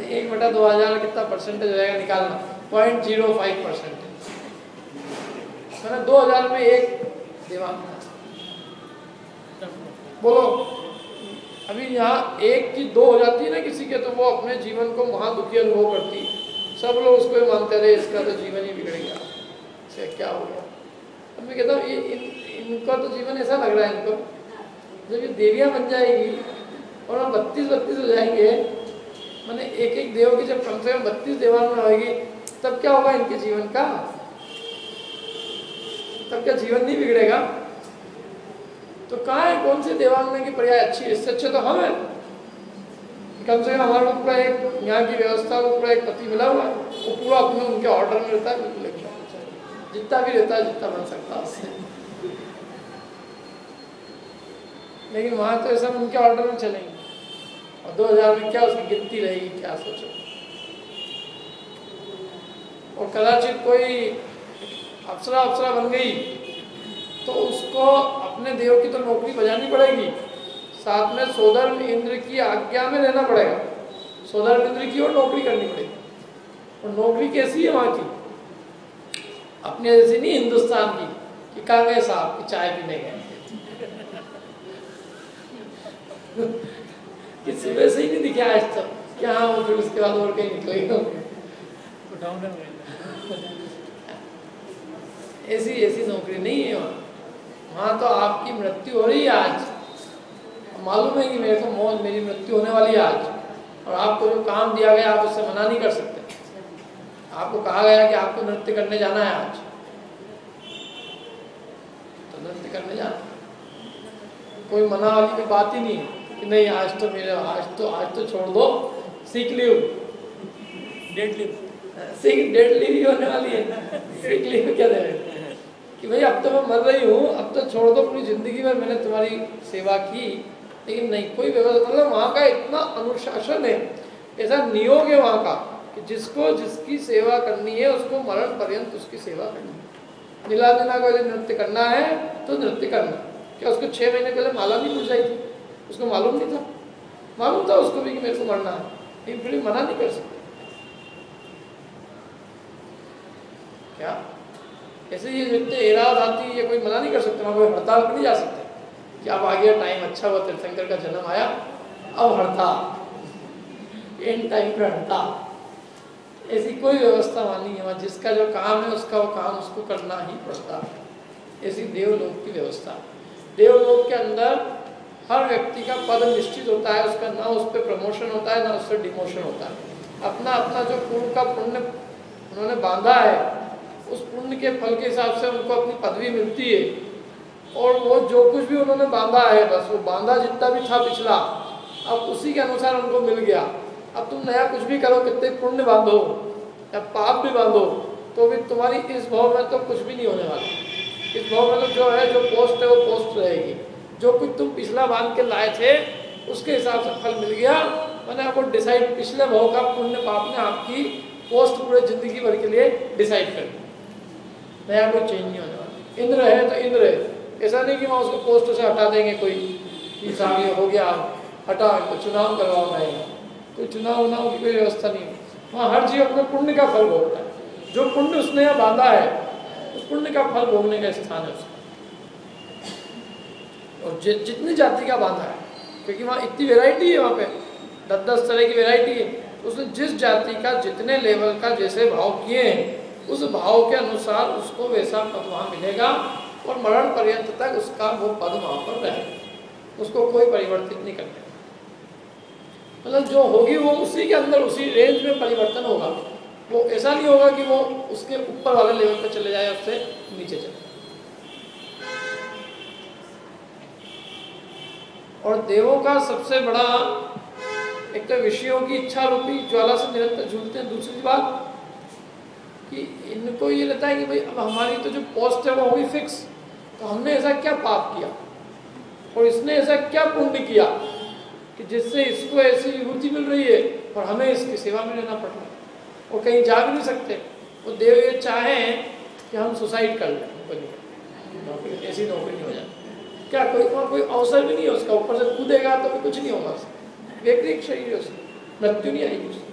1/2000 कितना परसेंटेज हो जाएगा निकालना, 0.05%। मैंने 2000 में एक देवांग था। बोलो अभी यहाँ एक की 2 हो जाती है ना किसी के, तो वो अपने जीवन को महादुखी अनुभव करती, सब लोग उसको ही मानते रहे इसका तो जीवन ही बिगड़ गया, इसका क्या हो गया। अब मैं कहता हूँ इनका तो जीवन ऐसा लग रहा है इनको, जब ये देवियाँ बन जाएगी और हम 32 हो जाएंगे, मैंने एक देव की जब कम से कम 32 देवांगना होगी, तब क्या होगा इनके जीवन का, तब क्या जीवन नहीं बिगड़ेगा। तो कहाँ है कौन से देवांगना की पर्याय अच्छी है, इससे अच्छे तो हम है। कम से कम हमारे पूरा एक यहाँ की व्यवस्था को पूरा एक पति मिला हुआ है, वो पूरा अपने उनके ऑर्डर में रहता है, बिल्कुल जितना भी रहता है जितना बन सकता है उससे। लेकिन वहाँ तो ऐसा उनके ऑर्डर में चलेंगे, और 2000 में क्या उसकी गिनती रहेगी, क्या सोचो। और कदाचित कोई अप्सरा बन गई तो उसको अपने देव की तो नौकरी बजानी पड़ेगी, साथ में सोधर्म इंद्र की आज्ञा में रहना पड़ेगा, सोधर्म इंद्र की और नौकरी करनी पड़ेगी। और नौकरी कैसी है वहाँ की, अपने जैसी नहीं हिंदुस्तान की कि कहाँ गए साहब की चाय पीने गए कि सुबह से ही नहीं दिखे आज तक, क्या वो फिर उसके बाद और कहीं निकलेगा। ऐसी नौकरी नहीं है वहाँ। वहाँ तो आपकी मृत्यु हो रही है आज, मालूम है कि मेरे को मौत, मेरी मृत्यु होने वाली है आज, और आपको जो काम दिया गया आप उससे मना नहीं कर सकते। आपको कहा गया कि आपको नृत्य करने जाना है आज, तो नृत्य करने जाना, कोई मना वाली कोई बात ही नहीं है कि नहीं आज तो छोड़ दो, सीख लीव, डेड लीव ही होने वाली है, सीख लीव क्या दे रहे कि भाई अब तो मैं मर रही हूँ, अब तो छोड़ दो, पूरी जिंदगी में मैंने तुम्हारी सेवा की। लेकिन नहीं, कोई व्यवस्था, मतलब वहाँ का इतना अनुशासन है, ऐसा नियोग है वहाँ का कि जिसको जिसकी सेवा करनी है उसको मरण पर्यंत उसकी सेवा करनी है। नीला दिना को यदि नृत्य करना है तो नृत्य करना। क्या उसको 6 महीने पहले माला भी मुरझाई थी, उसको मालूम नहीं था, मालूम था उसको भी कि मेरे को मरना है, लेकिन फिर मना नहीं कर सकते। क्या ऐसे ये नृत्य एराद आती, ये कोई मना नहीं कर सकते, वहाँ कोई हड़ताल पर नहीं जा सकते कि अब आ गया टाइम, अच्छा हुआ तीर्थंकर का जन्म आया, अब हड़ताल, एंड टाइम पर हड़ताल, ऐसी कोई व्यवस्था मानी है वहाँ। जिसका जो काम है उसका वो काम उसको करना ही पड़ता है। ऐसी देवलोक की व्यवस्था। देवलोक के अंदर हर व्यक्ति का पद निश्चित होता है, उसका ना उस पर प्रमोशन होता है ना उस पर डिमोशन होता है। अपना अपना जो पूर्व का पुण्य उन्होंने बांधा है, उस पुण्य के फल के हिसाब से उनको अपनी पदवी मिलती है, और वो जो कुछ भी उन्होंने बांधा है, बस वो बांधा जितना भी था पिछला, अब उसी के अनुसार उनको मिल गया। अब तुम नया कुछ भी करो, कितने पुण्य बांधो या पाप भी बांधो, तो भी तुम्हारी इस भाव में तो कुछ भी नहीं होने वाला। इस भाव में तो जो है, जो पोस्ट है वो पोस्ट रहेगी। जो कुछ तुम पिछला बांध के लाए थे उसके हिसाब से फल मिल गया, मैंने आपको डिसाइड, पिछले भाव का पुण्य पाप ने आपकी पोस्ट पूरे जिंदगी भर के लिए डिसाइड कर दिया, नया कोई चेंज नहीं होने वाला। इंद्र है तो इंद्र है, ऐसा नहीं कि वहाँ उसको पोस्ट से हटा देंगे, कोई सामने हो गया हटा, तो चुनाव करवाओ रहेगा, कोई चुनाव उनाव की कोई व्यवस्था नहीं। वहाँ हर जीव अपने पुण्य का फल भोगता है, जो पुण्य उसने यहाँ बांधा है उस पुण्य का फल भोगने का स्थान है उसका। और जितनी जाति का बांधा है, क्योंकि वहाँ इतनी वेराइटी है, वहाँ पे 10-10 तरह की वेराइटी है, तो उसने जिस जाति का जितने लेवल का जैसे भाव किए हैं उस भाव के अनुसार उसको वैसा पद वहाँ मिलेगा, और मरण पर्यंत तक उसका वो पद वहाँ पर रहेगा, उसको कोई परिवर्तित नहीं करने। मतलब जो होगी वो उसी के अंदर उसी रेंज में परिवर्तन होगा, वो ऐसा नहीं होगा कि वो उसके ऊपर वाले लेवल पर चले जाए, उससे नीचे चले। और देवों का सबसे बड़ा एक तो विषयों की इच्छा रूपी ज्वाला से निरंतर झूलते हैं। दूसरी बात कि इनको ये लगता है कि भाई अब हमारी तो जो पोस्ट है वो होगी फिक्स, तो हमने ऐसा क्या पाप किया और इसने ऐसा क्या पुण्य किया कि जिससे इसको ऐसी विभूति मिल रही है और हमें इसकी सेवा में रहना पड़ रहा है, और कहीं जा भी नहीं सकते। वो देव ये चाहें कि हम सुसाइड कर लें, नौकरी ऐसी नौकरी नहीं हो जाए, क्या कोई अवसर भी नहीं है उसका, ऊपर से कूदेगा तो भी कुछ नहीं होगा, वैक्रिक शरीर है उसका, मृत्यु नहीं आएगी उसकी।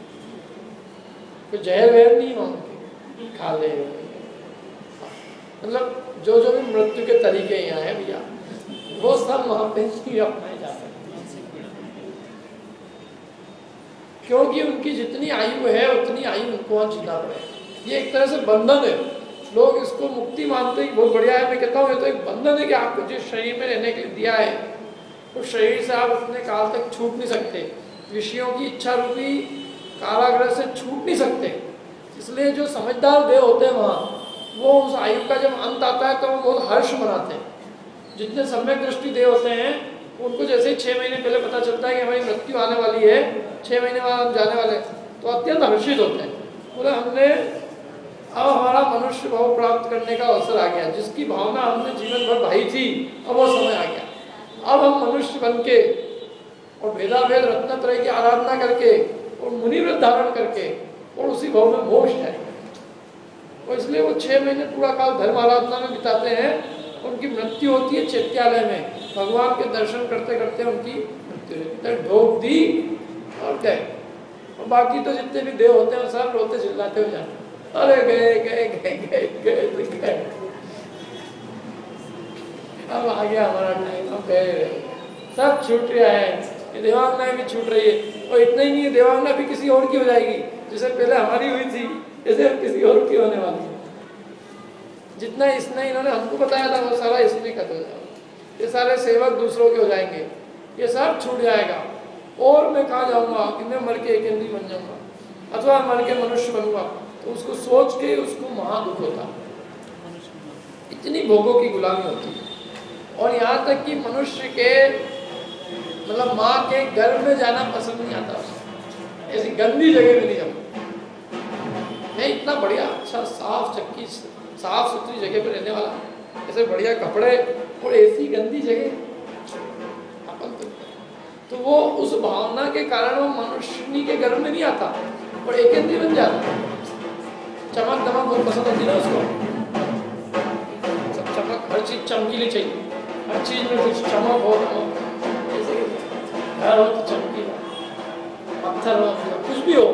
कोई जहर वहर नहीं हो खा ले। मतलब जो जो भी मृत्यु के तरीके यहाँ हैं भैया, वो सब वहाँ पे नहीं अपनाए जा सकते, क्योंकि उनकी जितनी आयु है उतनी आयु उनको वहाँ जीना पड़ेगा। ये एक तरह से बंधन है। लोग इसको मुक्ति मानते हैं, बहुत बढ़िया है। मैं कहता हूँ ये तो एक बंधन है कि आपको जिस शरीर में रहने के लिए दिया है उस शरीर से आप उतने काल तक छूट नहीं सकते, विषयों की इच्छा रूपी कारागृह से छूट नहीं सकते। इसलिए जो समझदार देव होते हैं वहाँ, वो उस आयु का जब अंत आता है तो वो बहुत हर्ष मनाते हैं। जितने सम्यक दृष्टि देव होते हैं उनको जैसे ही 6 महीने पहले पता चलता है कि हमारी मृत्यु आने वाली है, 6 महीने बाद हम जाने वाले हैं, तो अत्यंत हर्षित होते हैं। बोले हमने अब हमारा मनुष्य भाव प्राप्त करने का अवसर आ गया, जिसकी भावना हमने जीवन भर भाई थी, अब वो समय आ गया। अब हम मनुष्य बन के और भेदाभेद रत्नत्रय की आराधना करके और मुनिव्रत धारण करके और उसी भाव में मोक्ष जाएंगे। और इसलिए वो 6 महीने पूरा काल धर्म आराधना में बिताते हैं। उनकी मृत्यु होती है चैत्यालय में, भगवान के दर्शन करते करते उनकी मृत्यु होती है, ढोक दी और गए। और बाकी तो जितने भी देव होते हैं सब रोते चिल्लाते हुए जाते, अरे गए गए गए गए गए गए, अब आ गया हमारा टाइम, अब गए, सब छूट रहा है। देवांगना भी छूट रही है। और इतना ही नहीं है, देवांगना भी किसी और की हो जाएगी, जैसे पहले हमारी हुई थी जैसे किसी और की होने वाली है। जितना इसने इन्होंने हमको बताया था वो सारा इसने खत्म हो जाएगा। ये सारे सेवक दूसरों के हो जाएंगे, ये सब छूट जाएगा। और मैं कहाँ जाऊँगा कि मैं मर के एक हिंदी बन जाऊँगा अथवा मर के मनुष्य बनूंगा, तो उसको सोच के उसको महादुख होता। इतनी भोगों की गुलामी होती है। और यहाँ तक कि मनुष्य के मतलब माँ के गर्भ में जाना पसंद नहीं आता उसको, ऐसी गंदी जगह में नहीं जाऊँ मैं। इतना बढ़िया अच्छा साफ चक्की साफ सुथरी जगह पे रहने वाला, ऐसे बढ़िया कपड़े और ऐसी गंदी जगह अपन तो वो उस भावना के कारण वो मनुष्य के गर्भ में नहीं आता और एक हिंदी बन जाता। चमक दमक बहुत पसंद होती है उसको, सब चमक, हर चीज चमकीली चाहिए, हर चीज में कुछ चमक हो, जैसे घर हो तो चमकीला, पत्थर हो, कुछ भी हो,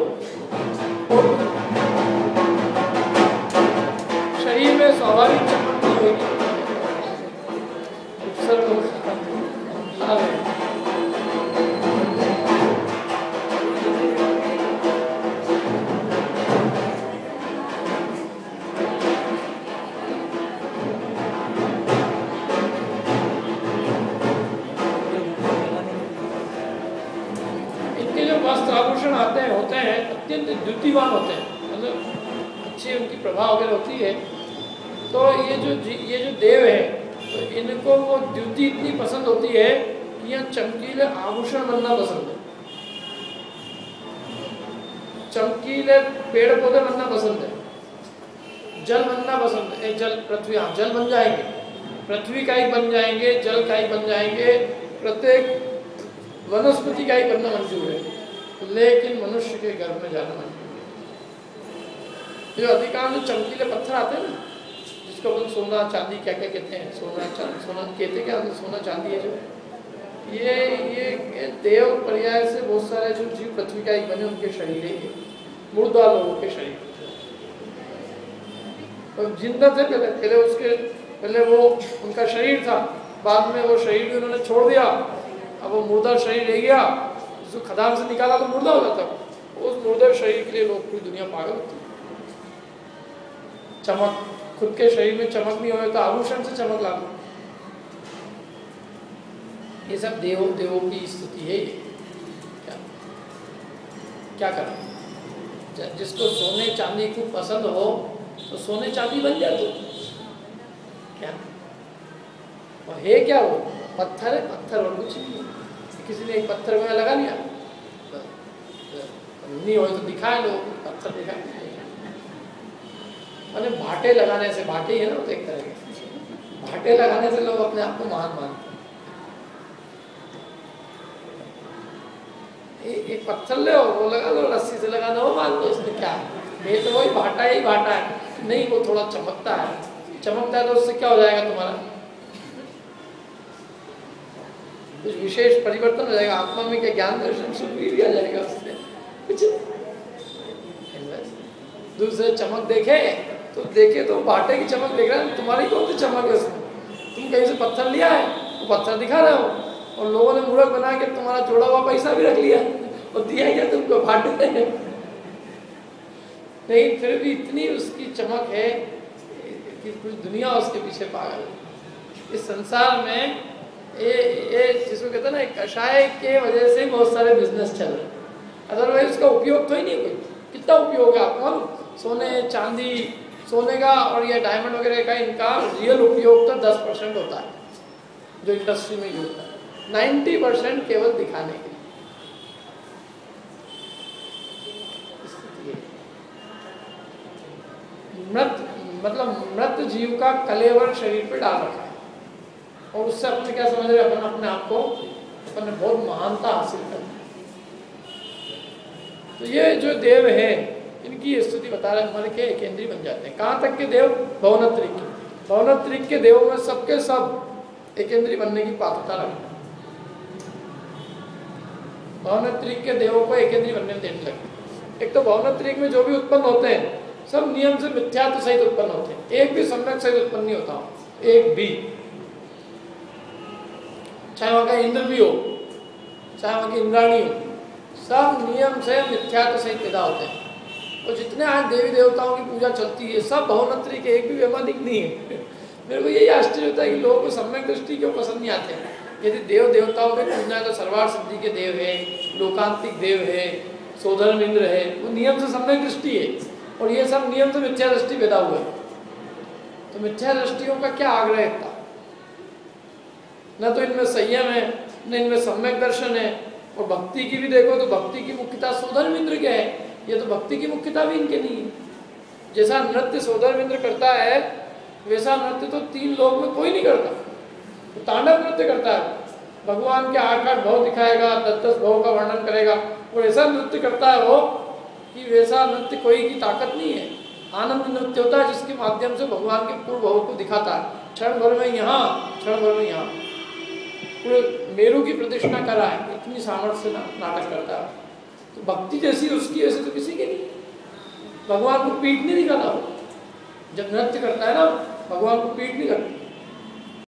शरीर में स्वाभाविक चमक नहीं होगी। इनके जो वस्त्र आभूषण आते हैं होते हैं अत्यंत द्युतिवान होते हैं, मतलब अच्छी उनकी प्रभाव वगैरह होती है। तो ये जो देव है तो इनको वो द्युति इतनी पसंद होती है कि यहाँ चमकीले आभूषण बनना पसंद है, चमकीले पेड़ पौधे बनना पसंद है, जल बनना पसंद है। जल पृथ्वी, हाँ जल बन जाएंगे, पृथ्वी का ही बन जाएंगे, जल का ही बन जाएंगे, प्रत्येक वनस्पति का ही बनना मंजूर है, लेकिन मनुष्य के गर्भ में जाना मंजूर है। जो अधिकांश चमकीले पत्थर आते हैं ना, जिसको हम सोना चांदी क्या क्या कहते हैं, सोना कहते क्या, सोना चांदी है जो ये देव पर्याय से बहुत सारे जो जीव पृथ्वी का ही बने उनके शरीर है, मुर्दा लोगों के शरीर। और जिंदा थे पहले उसके पहले वो उनका शरीर था, बाद में वो शरीर भी उन्होंने छोड़ दिया, अब वो मुर्दा शरीर रह गया, जिसको खदान से निकाला तो मुर्दा हो जाता। उस मुर्दे शरीर के लिए लोग पूरी दुनिया पागल होती। चमक, खुद के शरीर में चमक नहीं हो तो आभूषण से चमक ला दो। ये सब देवों की स्तुति है। ये क्या करें, जिसको सोने चांदी खूब पसंद हो तो सोने चांदी बन जाए तो क्या, और है क्या वो पत्थर है, पत्थर और कुछ नहीं। किसी ने एक पत्थर में लगा लिया, नहीं हो तो दिखाए लोग, पत्थर दिखाए। मैंने भाटे लगाने से, भाटे ही है ना तो एक तरह के भाटे लगाने से लोग अपने आप को महान मानते। एक पत्थर ले वो लगा लो, रस्सी से लगा दो, मान लो इसमें क्या है, ये तो वही भाटा ही भाटा है। नहीं, वो थोड़ा चमकता है, चमकता है तो उससे क्या हो जाएगा, तुम्हारा कुछ विशेष परिवर्तन हो जाएगा, आत्मा में क्या ज्ञान दर्शन सुख भी आ जाएगा उससे कुछ। दूसरे चमक देखे तो देखे तो भाटे की चमक देख रहे हैं, तुम्हारी कौन सी चमक है उसमें? तुम कहीं से पत्थर लिया है तो पत्थर दिखा रहे हो, और लोगों ने मूर्ख बना के तुम्हारा जोड़ा हुआ पैसा भी रख लिया और दिया क्या तुमको? भाटे है। नहीं, फिर भी इतनी उसकी चमक है कि पूरी दुनिया उसके पीछे पागल है। इस संसार में ये जिसको कहते हैं ना, कषाय के वजह से बहुत सारे बिजनेस चल रहे हैं, अदरवाइज उसका उपयोग तो ही नहीं कोई। कितना उपयोग है आपको? सोने चांदी, सोने का और ये डायमंड वगैरह का इनका रियल उपयोग तो 10% होता है जो इंडस्ट्री में यूज होता है, 90% केवल दिखाने के लिए। मृत जीव का कलेवर शरीर पे डाल रखा है और उससे अपने क्या समझ रहे, अपन अपने आप को अपने बहुत महानता हासिल करना है। तो ये जो देव है इनकी स्तुति बता रहे, मर के एकेंद्री बन जाते हैं। कहाँ तक के देव? भवनत्रिक के। भवनत्रिक के देवों में सबके सब एकेंद्री बनने की पात्रता रखते हैं। भवनत्रिक के देवों को एकेंद्री बनने में देने लगते। एक तो भवनत्रिक में जो भी उत्पन्न होते हैं सब नियम से मिथ्यात्व सहित उत्पन्न होते हैं, एक भी सम्यक सहित उत्पन्न नहीं होता, एक भी। चाहे वहां का इंद्र भी हो, चाहे वहां की इंद्राणी हो, सब नियम से मिथ्यात्व सहित पैदा होते हैं। और जितने आज देवी देवताओं की पूजा चलती है सब भवनत्री के, एक भी वैमानिक नहीं है। मेरे को यही आश्चर्य होता है कि लोगों को सम्यक दृष्टि क्यों पसंद नहीं आते हैं। यदि देव देवताओं में पूजना है तो सर्वार्थ सिद्धि के देव है, लोकांतिक देव है, सोधर्म इंद्र है, वो नियम से सम्यक दृष्टि है, और ये सब नियम से मिथ्या दृष्टि पैदा हुआ है। तो मिथ्या दृष्टियों का क्या आग्रह था? न तो इनमें संयम है, न इनमें सम्यक दर्शन है। और भक्ति की भी देखो तो भक्ति की मुख्यता सोधर्म इंद्र क्या है, ये तो भक्ति की मुख्यता भी इनके नहीं है। जैसा नृत्य सोधर्म इंद्र करता है वैसा नृत्य तो 3 लोक में कोई नहीं करता। तो तांडव नृत्य करता है, भगवान के 8 भाव दिखाएगा, 10 भाव का वर्णन करेगा, और ऐसा नृत्य करता है वो कि वैसा नृत्य कोई की ताकत नहीं है। आनंद नृत्य होता है जिसके माध्यम से भगवान के पूर्व भाव को दिखाता है, क्षण भर में यहाँ, क्षण भर में यहाँ। पूरे मेरू की प्रतिष्ठा करा है, इतनी सामर्थ्य से नाटक करता है। तो भक्ति जैसी उसकी वैसे तो किसी की नहीं। भगवान को पीठ नहीं दिखाता वो, जब नृत्य करता है ना भगवान को पीठ नहीं करता,